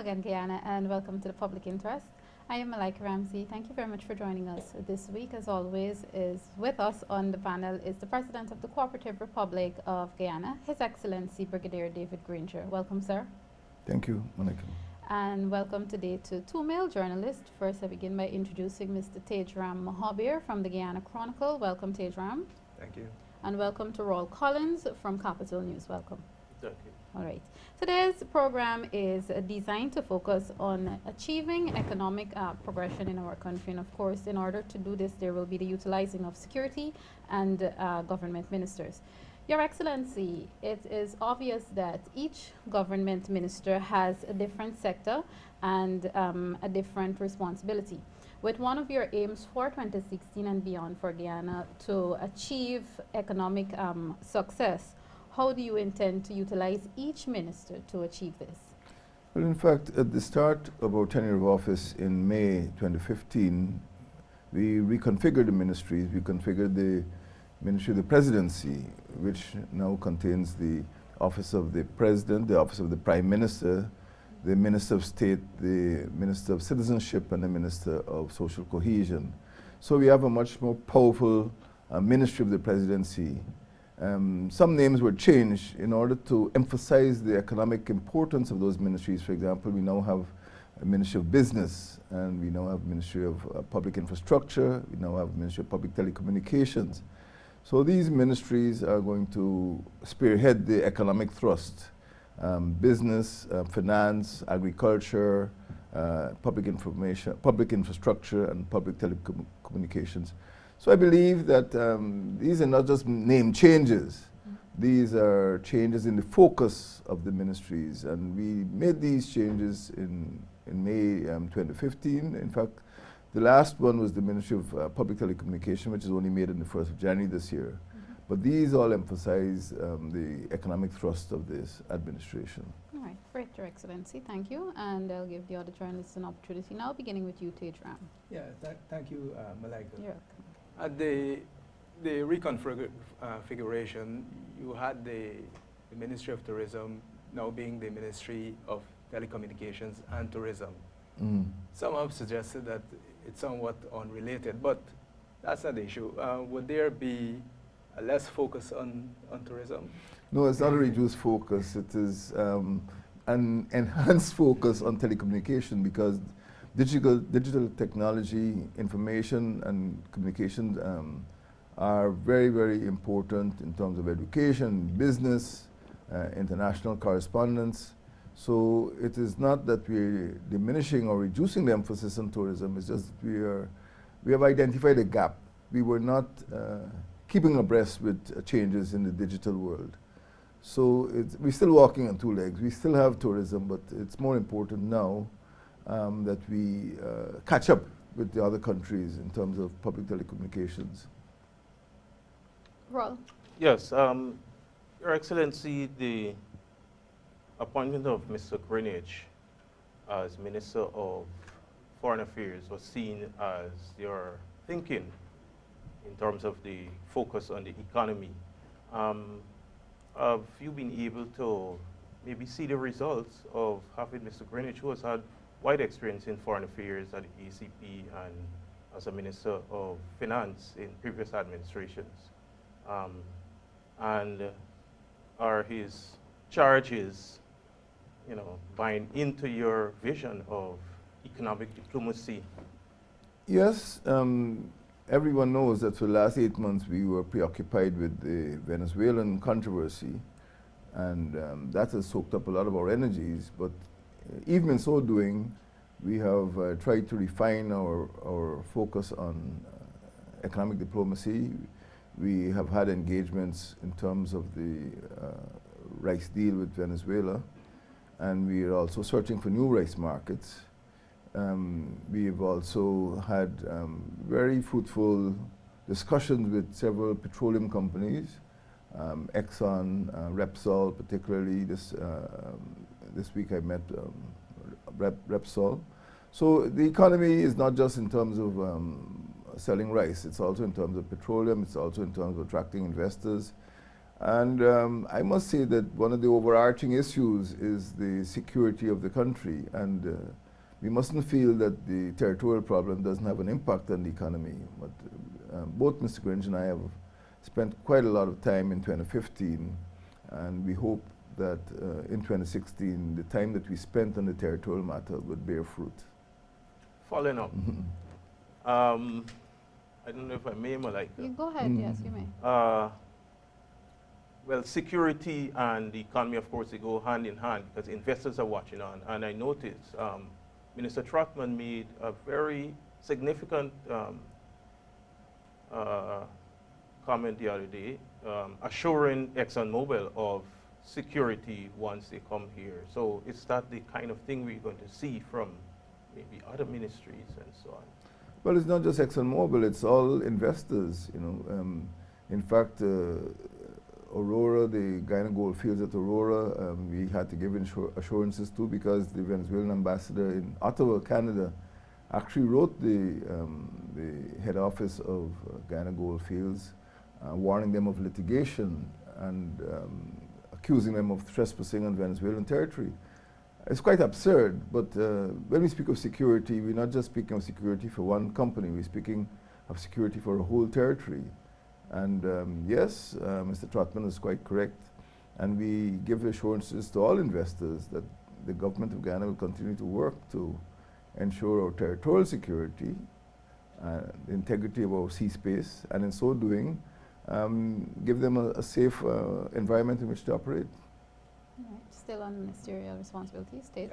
again, Guyana, and welcome to the Public Interest. I am Malika Ramsey. Thank you very much for joining us this week. As always, is with us on the panel is the President of the Cooperative Republic of Guyana, His Excellency Brigadier David Granger. Welcome, sir. Thank you, Malika. And welcome today to two male journalists. First, I begin by introducing Mr. Tajeram Mohabir from the Guyana Chronicle. Welcome, Tajeram. Thank you. And welcome to Rawle Collins from Capital News. Welcome. Thank you. All right. Today's program is designed to focus on achieving economic progression in our country. And of course, in order to do this, there will be the utilizing of security and government ministers. Your Excellency, it is obvious that each government minister has a different sector and a different responsibility. With one of your aims for 2016 and beyond for Guyana to achieve economic success, how do you intend to utilize each minister to achieve this? Well, in fact, at the start of our tenure of office in May 2015, we reconfigured the ministries. We configured the Ministry of the Presidency, which now contains the Office of the President, the Office of the Prime Minister, the Minister of State, the Minister of Citizenship, and the Minister of Social Cohesion. So we have a much more powerful Ministry of the Presidency. Some names were changed in order to emphasize the economic importance of those ministries. For example, we now have a Ministry of Business, and we now have a Ministry of Public Infrastructure, we now have a Ministry of Public Telecommunications. So these ministries are going to spearhead the economic thrust, business, finance, agriculture, public information, public infrastructure, and public telecommunications. So I believe that these are not just name changes. These are changes in the focus of the ministries. And we made these changes in May 2015. In fact, the last one was the Ministry of Public Telecommunication, which is only made on the 1st of January this year. But these all emphasize the economic thrust of this administration. All right, great, Your Excellency, thank you. And I'll give the other journalists an opportunity now, beginning with you, Tajeram. Yeah, thank you, Malika. You're welcome. At the reconfiguration, you had the Ministry of Tourism now being the Ministry of Telecommunications and Tourism. Some have suggested that it's somewhat unrelated, but that's not the issue. Would there be a less focus on tourism? No, it's not a reduced focus. It is an enhanced focus on telecommunication, because digital technology, information and communication are very, very important in terms of education, business, international correspondence. So it is not that we're diminishing or reducing the emphasis on tourism. It's just we have identified a gap. We were not keeping abreast with changes in the digital world. So we're still walking on two legs. We still have tourism, but it's more important now that we catch up with the other countries in terms of public telecommunications. Rawle. Yes, Your Excellency, the appointment of Mr. Greenwich as Minister of Foreign Affairs was seen as your thinking in terms of the focus on the economy. Have you been able to maybe see the results of having Mr. Greenwich, who has had wide experience in foreign affairs at the ACP and as a Minister of Finance in previous administrations? And are his charges, buying into your vision of economic diplomacy? Yes, everyone knows that for the last 8 months we were preoccupied with the Venezuelan controversy, and that has soaked up a lot of our energies. But even in so doing, we have tried to refine our focus on economic diplomacy. We have had engagements in terms of the rice deal with Venezuela, and we are also searching for new rice markets. We have also had very fruitful discussions with several petroleum companies, Exxon, Repsol, particularly this week I met Repsol. So the economy is not just in terms of selling rice, it's also in terms of petroleum, it's also in terms of attracting investors. And I must say that one of the overarching issues is the security of the country, and we mustn't feel that the territorial problem doesn't have an impact on the economy. But both Mr. Granger and I have spent quite a lot of time in 2015, and we hope that in 2016, the time that we spent on the territorial matter would bear fruit. Following up, I don't know if I may, Malika. You go ahead, yes, you may. Well, security and the economy, of course, they go hand in hand because investors are watching on. And I noticed Minister Trotman made a very significant comment the other day, assuring ExxonMobil of security once they come here. So is that the kind of thing we're going to see from maybe other ministries and so on? Well, it's not just ExxonMobil, it's all investors, you know. In fact, Aurora, the Guyana gold fields at Aurora, we had to give assurances too because the Venezuelan ambassador in Ottawa, Canada, actually wrote the head office of Guyana gold fields, warning them of litigation and accusing them of trespassing on Venezuelan territory. It's quite absurd, but when we speak of security, we're not just speaking of security for one company, we're speaking of security for a whole territory. And yes, Mr. Trotman is quite correct, and we give assurances to all investors that the government of Guyana will continue to work to ensure our territorial security, the integrity of our sea space, and in so doing, give them a safe environment in which to operate. Right. Still on ministerial responsibility stage.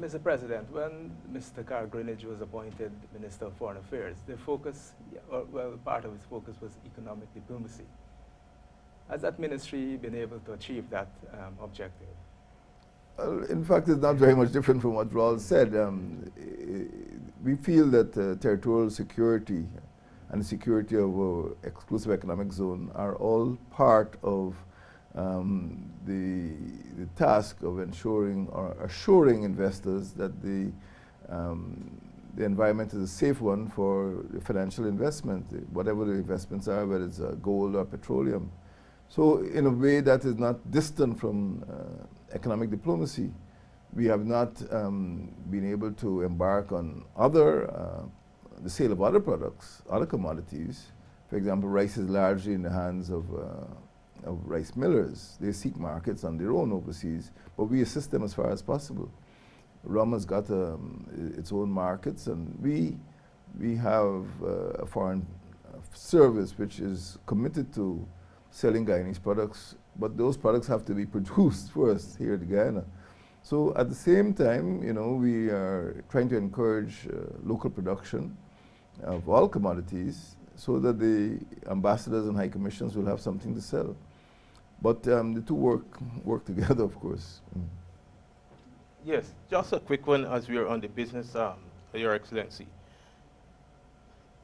Mr. President, when Mr. Carl Greenidge was appointed Minister of Foreign Affairs, the focus, well, part of his focus was economic diplomacy. Has that ministry been able to achieve that objective? In fact, it's not very much different from what Rawle said. We feel that territorial security and the security of our exclusive economic zone are all part of the task of ensuring or assuring investors that the environment is a safe one for financial investment, whatever the investments are, whether it's gold or petroleum. So in a way that is not distant from economic diplomacy. We have not been able to embark on the sale of other products, other commodities. For example, rice is largely in the hands of rice millers. They seek markets on their own overseas, but we assist them as far as possible. Rum has got its own markets, and we have a foreign service which is committed to selling Guyanese products, but those products have to be produced first here in Guyana. So at the same time, you know, we are trying to encourage local production of all commodities so that the ambassadors and high commissions will have something to sell. But the two work together, of course. Yes, just a quick one as we are on the business, Your Excellency.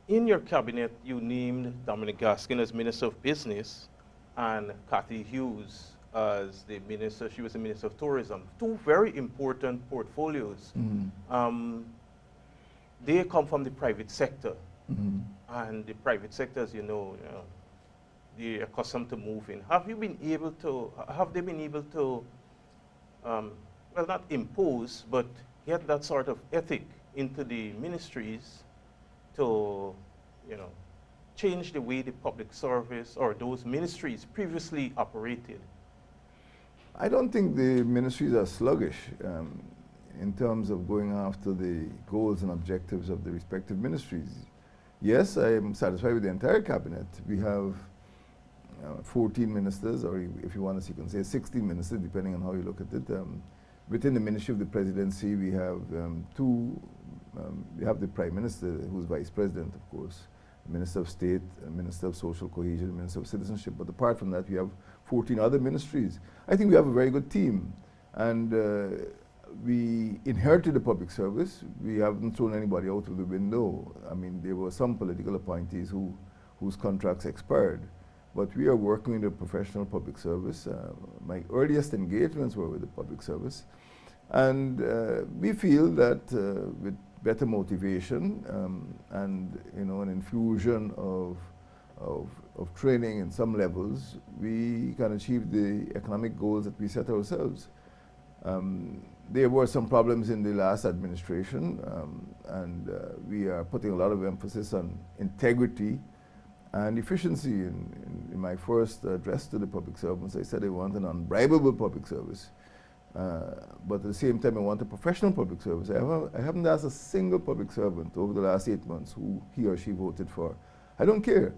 In your cabinet, you named Dominic Gaskin as Minister of Business and Kathy Hughes as the Minister, she was the Minister of Tourism. Two very important portfolios. They come from the private sector. And the private sector, as you know, they're accustomed to moving. Have they been able to, well, not impose, but get that sort of ethic into the ministries to, you know, change the way the public service or those ministries previously operated? I don't think the ministries are sluggish in terms of going after the goals and objectives of the respective ministries. Yes, I am satisfied with the entire cabinet. We have 14 ministers, or if you want to, you can say 16 ministers, depending on how you look at it. Within the Ministry of the Presidency, we have we have the Prime Minister, who's Vice President, of course, Minister of State, Minister of Social Cohesion, Minister of Citizenship. But apart from that, we have 14 other ministries. I think we have a very good team. And we inherited the public service. We haven't thrown anybody out of the window. I mean, there were some political appointees whose contracts expired. But we are working in the professional public service. My earliest engagements were with the public service. And we feel that with better motivation and, you know, an infusion of of training in some levels, we can achieve the economic goals that we set ourselves. There were some problems in the last administration, and we are putting a lot of emphasis on integrity and efficiency. In my first address to the public servants, I said I want an unbribable public service. But at the same time, I want a professional public service. I haven't asked a single public servant over the last 8 months who he or she voted for. I don't care.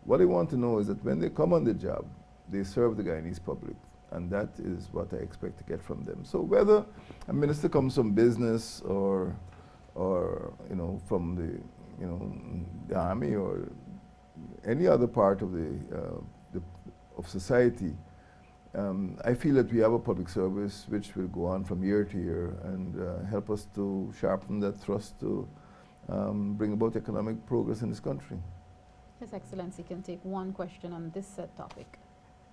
What I want to know is that when they come on the job, they serve the Guyanese public. And that is what I expect to get from them. So whether a minister comes from business or from the army or any other part of of society, I feel that we have a public service which will go on from year to year and help us to sharpen that thrust to bring about economic progress in this country. His Excellency can take one question on this said topic.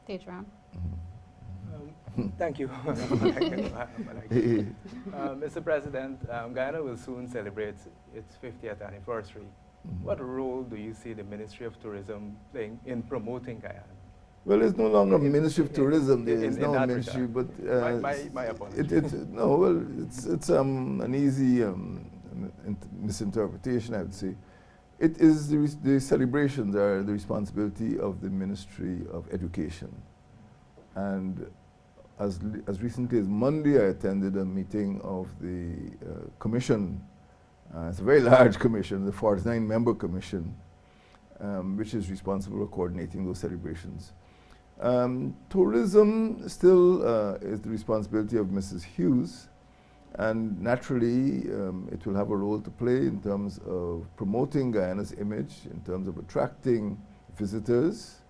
Tajeram. Thank you. Mr. President, Guyana will soon celebrate its 50th anniversary. What role do you see the Ministry of Tourism playing in promoting Guyana? Well, it's no longer Ministry of Tourism. There is no ministry, regard. but my apologies. It's an easy misinterpretation, I would say. It is the celebrations are the responsibility of the Ministry of Education. And as recently as Monday, I attended a meeting of the commission. It's a very large commission, the 49-member commission, which is responsible for coordinating those celebrations. Tourism still is the responsibility of Mrs. Hughes, and naturally it will have a role to play in terms of promoting Guyana's image, in terms of attracting visitors,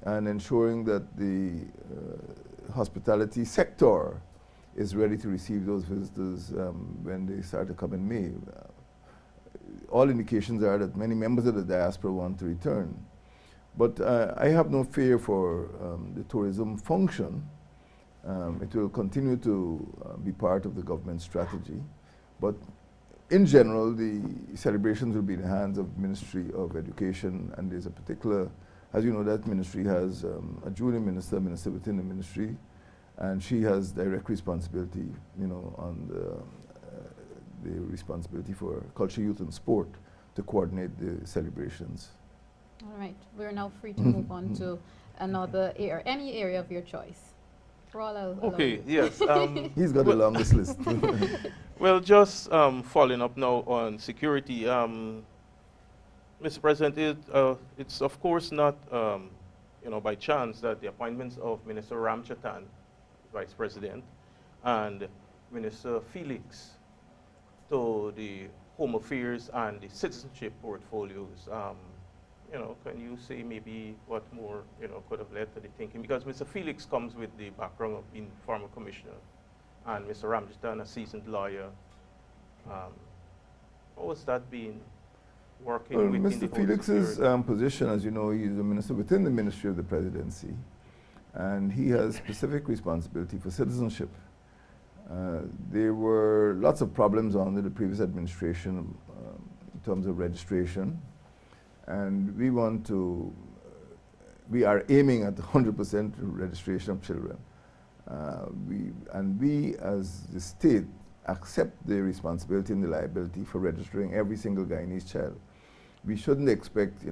and ensuring that the hospitality sector is ready to receive those visitors when they start to come in May. All indications are that many members of the diaspora want to return. But I have no fear for the tourism function. It will continue to be part of the government strategy. But in general, the celebrations will be in the hands of the Ministry of Education, and there's a particular, as you know, that ministry has a junior minister within the ministry, and she has direct responsibility, on the responsibility for culture, youth, and sport to coordinate the celebrations. All right, we're now free to move on to another area, any area of your choice. Okay, yes. He's got the longest list. Well, just following up now on security, Mr. President, it's of course not, by chance that the appointments of Minister Ramchatan, Vice President, and Minister Felix to the Home Affairs and the Citizenship portfolios. Can you say maybe what more, could have led to the thinking? Because Mr. Felix comes with the background of being former commissioner, and Mr. Ramchatan, a seasoned lawyer. What was that been working with? Mr. Felix's position, as you know, he is a minister within the Ministry of the Presidency, and he has specific responsibility for citizenship. There were lots of problems under the previous administration in terms of registration, and we are aiming at 100% registration of children. We as the state accept the responsibility and the liability for registering every single Guyanese child. We shouldn't expect,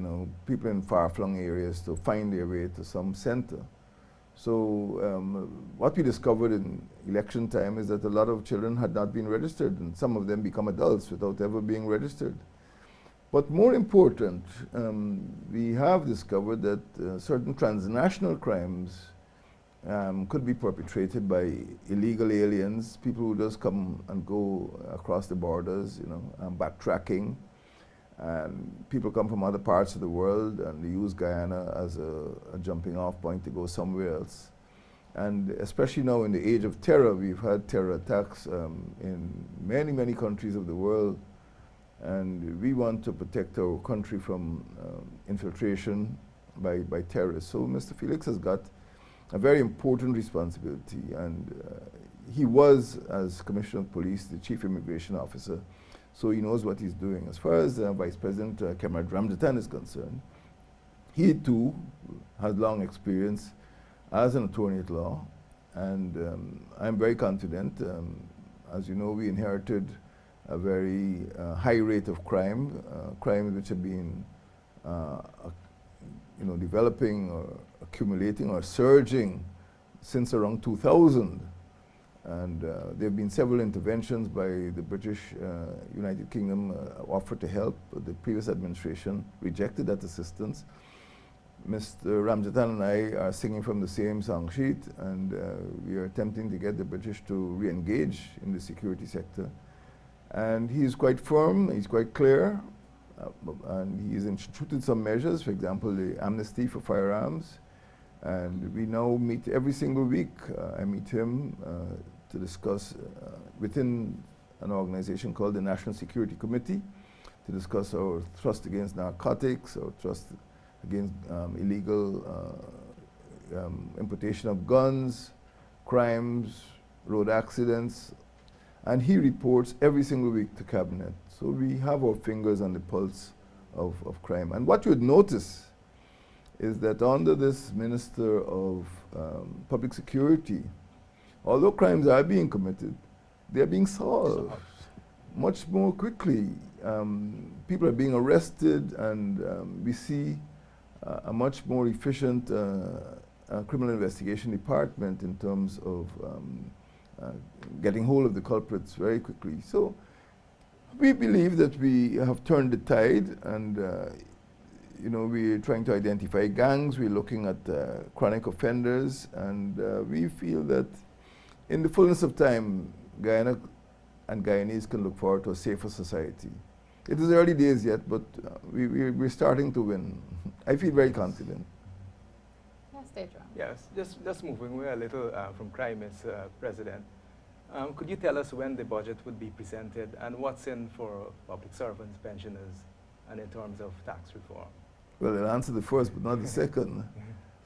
people in far-flung areas to find their way to some center. So what we discovered in election time is that a lot of children had not been registered, and some of them become adults without ever being registered. But more important, we have discovered that certain transnational crimes could be perpetrated by illegal aliens, people who just come and go across the borders, backtracking. And people come from other parts of the world and they use Guyana as a jumping off point to go somewhere else. And especially now in the age of terror, we've had terror attacks in many, many countries of the world. And we want to protect our country from infiltration by terrorists. So Mr. Felix has got a very important responsibility. And he was, as Commissioner of Police, the Chief Immigration Officer. So he knows what he's doing. As far as Vice President Cameron Ramchatan is concerned, He too has long experience as an attorney at law, and I'm very confident. As you know, we inherited a very high rate of crime, crimes which have been developing or accumulating or surging since around 2000. And there have been several interventions by the British United Kingdom offered to help. The previous administration rejected that assistance. Mr. Ramjatan and I are singing from the same song sheet, and we are attempting to get the British to re-engage in the security sector. And he's quite firm, he's quite clear, and he's instituted some measures, for example, the amnesty for firearms. And we now meet every single week. I meet him to discuss within an organization called the National Security Committee, to discuss our thrust against narcotics, our thrust against illegal importation of guns, crimes, road accidents, and he reports every single week to Cabinet. So we have our fingers on the pulse of crime. And what you would notice is that under this Minister of Public Security, although crimes are being committed, they are being solved much more quickly. People are being arrested, and we see a much more efficient criminal investigation department in terms of getting hold of the culprits very quickly. So we believe that we have turned the tide, and we're trying to identify gangs, we're looking at chronic offenders, and we feel that in the fullness of time, Guyana and Guyanese can look forward to a safer society. It is early days yet, but we're starting to win. I feel very confident. Yes, Tajeram. Yes, just moving away a little from crime, Mr. President. Could you tell us when the budget would be presented and what's in for public servants, pensioners, and in terms of tax reform? Well, I'll answer the first, but not the second.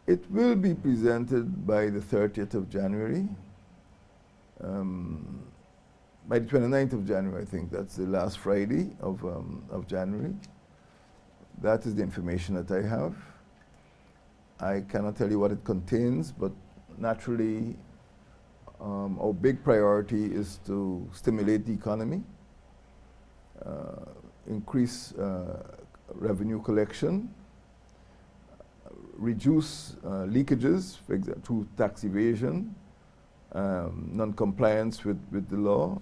It will be presented by the 30th of January. By the 29th of January, I think. That's the last Friday of January. That is the information that I have. I cannot tell you what it contains, but naturally, our big priority is to stimulate the economy, increase revenue collection, reduce leakages, for example, through tax evasion, non-compliance with the law,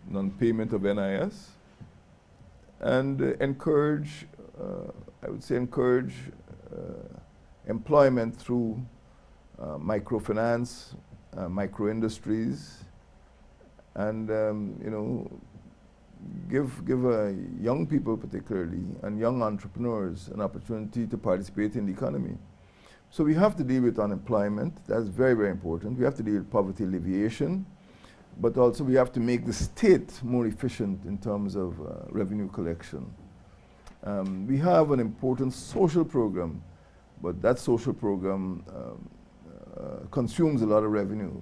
non-payment of NIS, and encourage, I would say encourage employment through microfinance, micro-industries, and give young people particularly, and young entrepreneurs, an opportunity to participate in the economy. So we have to deal with unemployment. That's very, very important. We have to deal with poverty alleviation, but also we have to make the state more efficient in terms of revenue collection. We have an important social program, but that social program consumes a lot of revenue.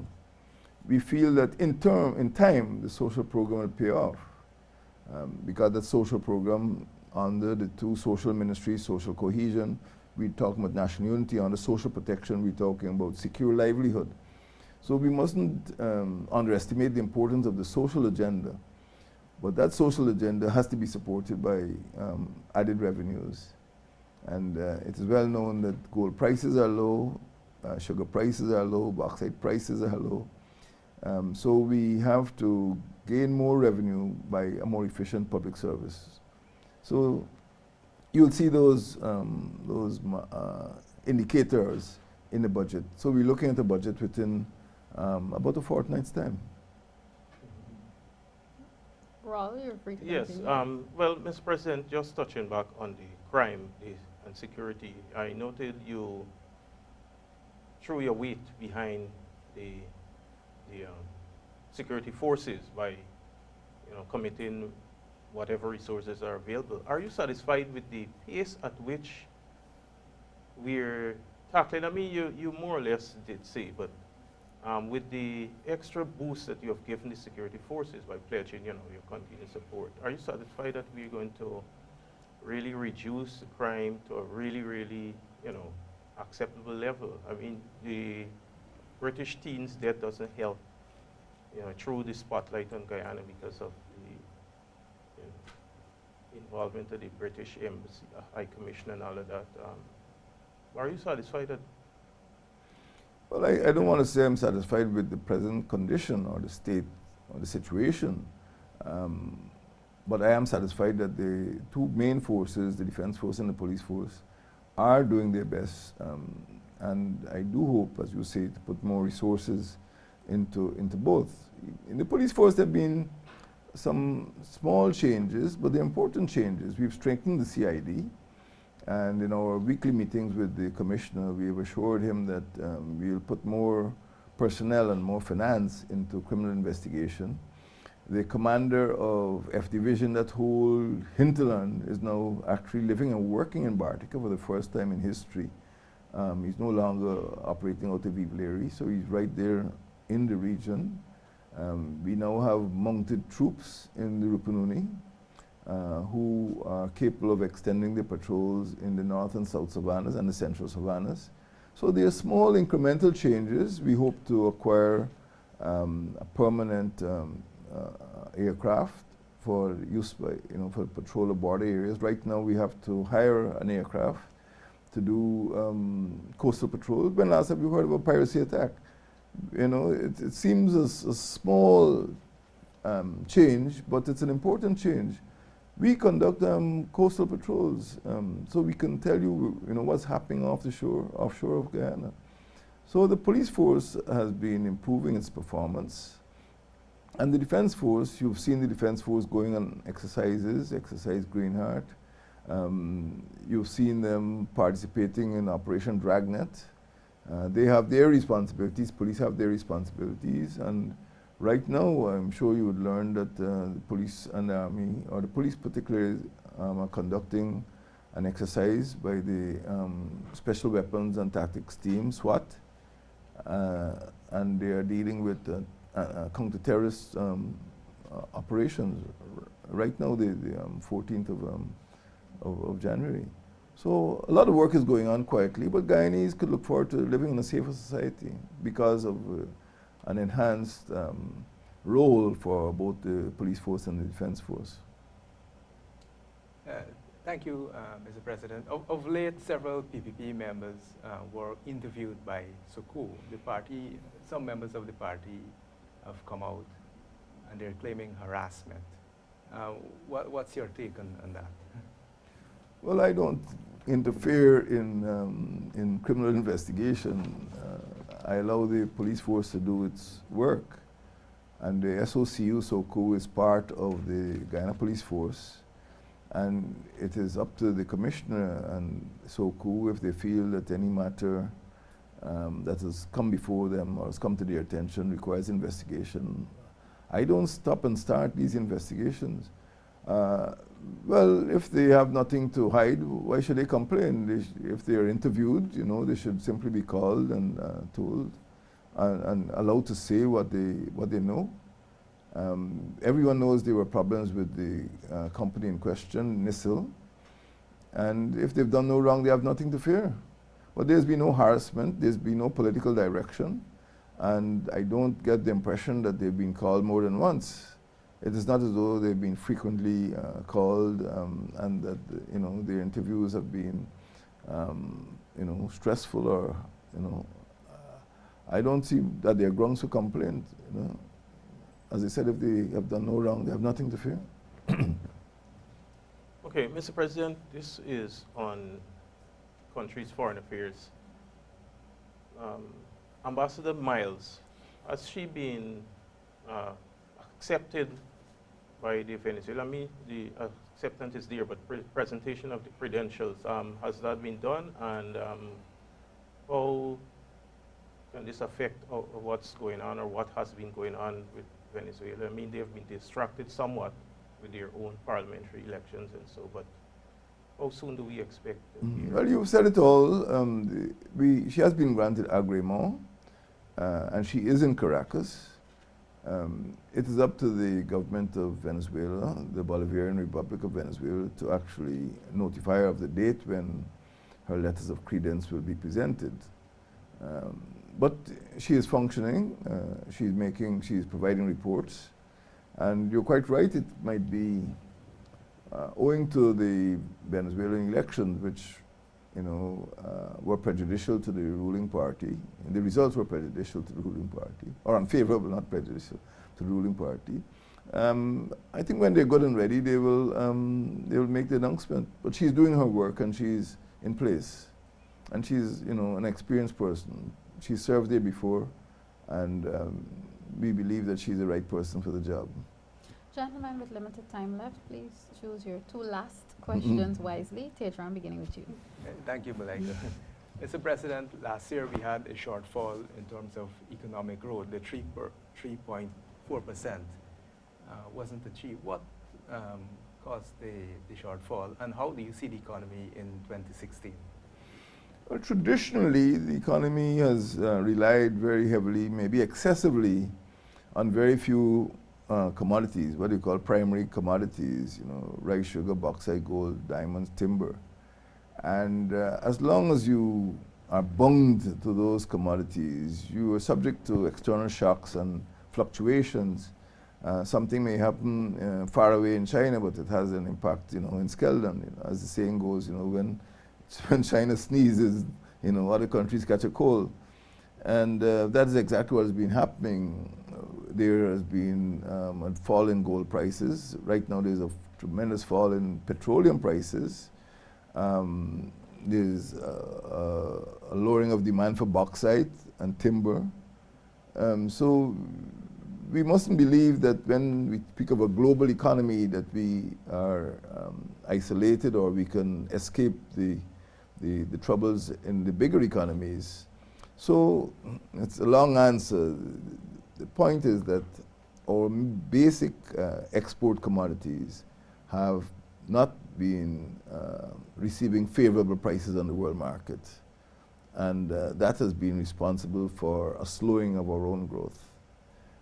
We feel that in time, the social program will pay off, because that social program under the two social ministries, social cohesion, we're talking about national unity. Under social protection, we're talking about secure livelihood. So we mustn't underestimate the importance of the social agenda. But that social agenda has to be supported by added revenues. And it is well known that gold prices are low, sugar prices are low, bauxite prices are low. So we have to gain more revenue by a more efficient public service. So you'll see those indicators in the budget. So we're looking at the budget within about a fortnight's time. Rawle, you're free to Yes, continue. well, Mr. President, just touching back on the crime and security, I noted you threw your weight behind the security forces by committing whatever resources are available. Are you satisfied with the pace at which we're tackling? I mean, you more or less did say, but with the extra boost that you have given the security forces by pledging, your continued support, are you satisfied that we're going to really reduce the crime to a really, really, you know, acceptable level. I mean, the British teens death doesn't help, you know, through the spotlight on Guyana because of the, you know, involvement of the British Embassy, High Commission and all of that. Are you satisfied that? Well, I don't want to say I'm satisfied with the present condition or the state or the situation, but I am satisfied that the two main forces, the defense force and the police force, are doing their best. And I do hope, as you say, to put more resources into both. In the police force, there have been some small changes, but they're important changes. We've strengthened the CID, and in our weekly meetings with the commissioner, we have assured him that we'll put more personnel and more finance into criminal investigation. The commander of F Division, that whole hinterland, is now actually living and working in Bartica for the first time in history. He's no longer operating out of Ivleri, so he's right there in the region. We now have mounted troops in the Rupununi who are capable of extending their patrols in the north and south savannas and the central savannas. So there are small incremental changes. We hope to acquire a permanent aircraft for use by, for patrol of border areas. Right now we have to hire an aircraft to do coastal patrol. When last have you heard of a piracy attack? It seems a small change, but it's an important change. We conduct coastal patrols, so we can tell you, what's happening offshore of Guyana. So the police force has been improving its performance. And the defense force, you've seen the defense force going on exercises, Exercise Greenheart. You've seen them participating in Operation Dragnet. They have their responsibilities, police have their responsibilities, and right now I'm sure you would learn that the police and the army, or the police particularly, are conducting an exercise by the Special Weapons and Tactics Team, SWAT, and they are dealing with counter-terrorist operations right now, the 14th of January. So a lot of work is going on quietly, but Guyanese could look forward to living in a safer society because of an enhanced role for both the police force and the defense force. Thank you, Mr. President. Of late, several PPP members were interviewed by SOCU. The party, some members of the party have come out and they're claiming harassment. What's your take on that? Well, I don't interfere in criminal investigation. I allow the police force to do its work. And the SOCU, SOCU, is part of the Guyana Police Force. And it is up to the commissioner and SOCU, if they feel that any matter that has come before them or has come to their attention requires investigation. I don't stop and start these investigations. Well, if they have nothing to hide, why should they complain? If they are interviewed, they should simply be called and told and allowed to say what they know. Everyone knows there were problems with the company in question, NISIL, and if they've done no wrong, they have nothing to fear. But there's been no harassment, there's been no political direction, and I don't get the impression that they've been called more than once. It is not as though they've been frequently called and that their interviews have been stressful or I don't see that there are grounds for complaint. As I said, if they have done no wrong, they have nothing to fear. Okay, Mr. President, this is on country's foreign affairs. Ambassador Miles, has she been accepted by the Venezuelan? I mean, the acceptance is there, but presentation of the credentials, has that been done? And how can this affect what's going on or what has been going on with Venezuela? I mean, they've been distracted somewhat with their own parliamentary elections and so, but how soon do we expect to hear? Well, you've said it all. She has been granted agrément, and she is in Caracas. It is up to the government of Venezuela, the Bolivarian Republic of Venezuela, to actually notify her of the date when her letters of credence will be presented. But she is functioning, she's providing reports, and you're quite right, it might be owing to the Venezuelan elections, which were prejudicial to the ruling party. And the results were prejudicial to the ruling party, or unfavorable, not prejudicial, to the ruling party. I think when they're good and ready, they will make the announcement. But she's doing her work, and she's in place. And she's, an experienced person. She served there before, and we believe that she's the right person for the job. Gentlemen, with limited time left, please choose your two last questions wisely. Tajeram, beginning with you. Thank you, Malika. Mr. President, last year we had a shortfall in terms of economic growth. The 3.4% wasn't achieved. What caused the shortfall, and how do you see the economy in 2016? Well, traditionally, the economy has relied very heavily, maybe excessively, on very few commodities, what you call primary commodities, rice, sugar, bauxite, gold, diamonds, timber. And as long as you are bound to those commodities, you are subject to external shocks and fluctuations. Something may happen far away in China, but it has an impact, in Skeldon. As the saying goes, when China sneezes, other countries catch a cold. And that is exactly what has been happening. There has been a fall in gold prices. Right now there's a tremendous fall in petroleum prices. There's a lowering of demand for bauxite and timber. So we mustn't believe that when we speak of a global economy that we are isolated or we can escape the troubles in the bigger economies. So it's a long answer. The point is that our basic export commodities have not been receiving favorable prices on the world market. And that has been responsible for a slowing of our own growth.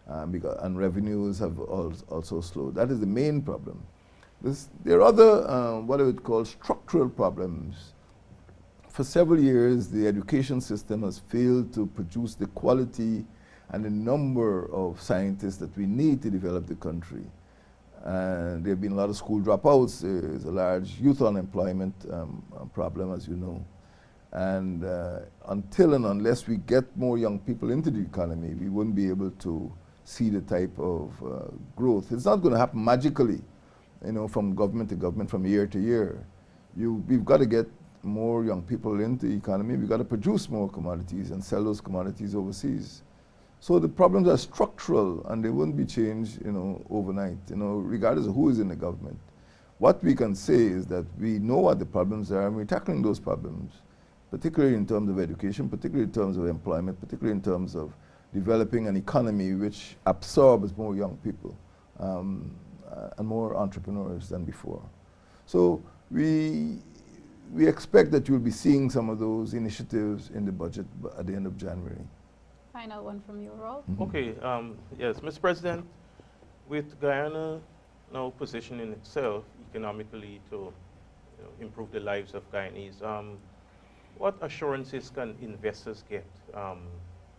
And revenues have also slowed. That is the main problem. There are other, what I would call structural problems. For several years, the education system has failed to produce the quality and the number of scientists that we need to develop the country. There have been a lot of school dropouts. There's a large youth unemployment problem, as you know. And until and unless we get more young people into the economy, we wouldn't be able to see the type of growth. It's not going to happen magically, from government to government, from year to year. We've got to get more young people into the economy. We've got to produce more commodities and sell those commodities overseas. So the problems are structural, and they wouldn't be changed, overnight, regardless of who is in the government. What we can say is that we know what the problems are, and we're tackling those problems, particularly in terms of education, particularly in terms of employment, particularly in terms of developing an economy which absorbs more young people and more entrepreneurs than before. So we expect that you'll be seeing some of those initiatives in the budget at the end of January. Final one from you, Rawle. Okay, yes, Mr. President, with Guyana now positioning itself economically to improve the lives of Guyanese, what assurances can investors get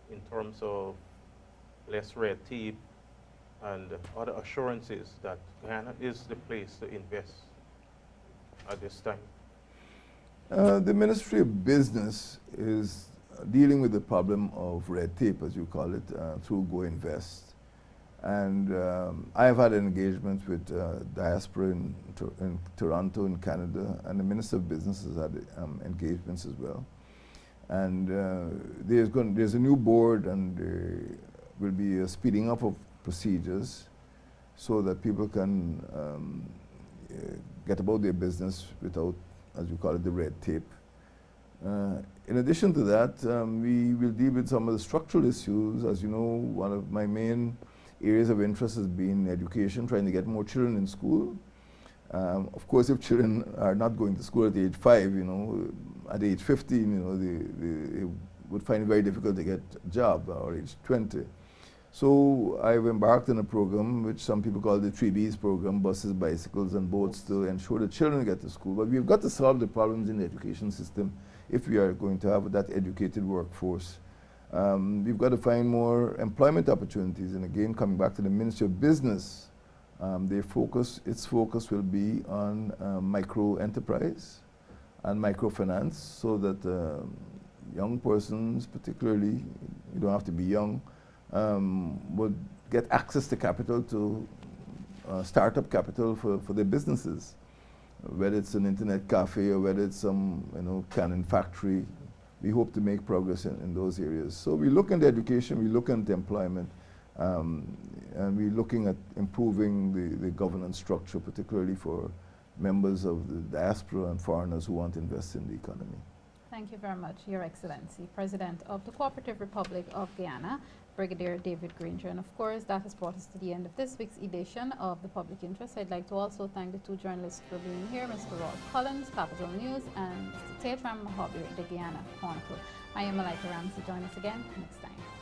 in terms of less red tape and other assurances that Guyana is the place to invest at this time? The Ministry of Business is dealing with the problem of red tape, as you call it, through Go Invest. And I have had engagements with diaspora in Toronto, in Canada, and the Minister of Business has had engagements as well. And there's a new board, and there will be a speeding up of procedures so that people can get about their business without, as you call it, the red tape. In addition to that, we will deal with some of the structural issues. As you know, one of my main areas of interest has been education, trying to get more children in school. Of course, if children are not going to school at age 5, at age 15, they would find it very difficult to get a job, or age 20. So I've embarked on a program which some people call the 3Bs program, buses, bicycles, and boats, to ensure that children get to school. But we've got to solve the problems in the education system if we are going to have that educated workforce. We've got to find more employment opportunities. And again, coming back to the Ministry of Business, its focus will be on micro enterprise and microfinance, so that young persons, particularly, you don't have to be young, would get access to capital, to startup capital for their businesses, whether it's an internet cafe or whether it's some cannon factory. We hope to make progress in those areas. So we look into education, we look into employment, and we're looking at improving the governance structure, particularly for members of the diaspora and foreigners who want to invest in the economy. Thank you very much, Your Excellency, President of the Cooperative Republic of Guyana, Brigadier David Granger. And of course, that has brought us to the end of this week's edition of The Public Interest. I'd like to also thank the two journalists for being here, Mr. Rawle Collins, Capital News, and Mr. Tajeram Mohabir, the Guyana Chronicle. I am Malaika Ramsey. Join us again next time.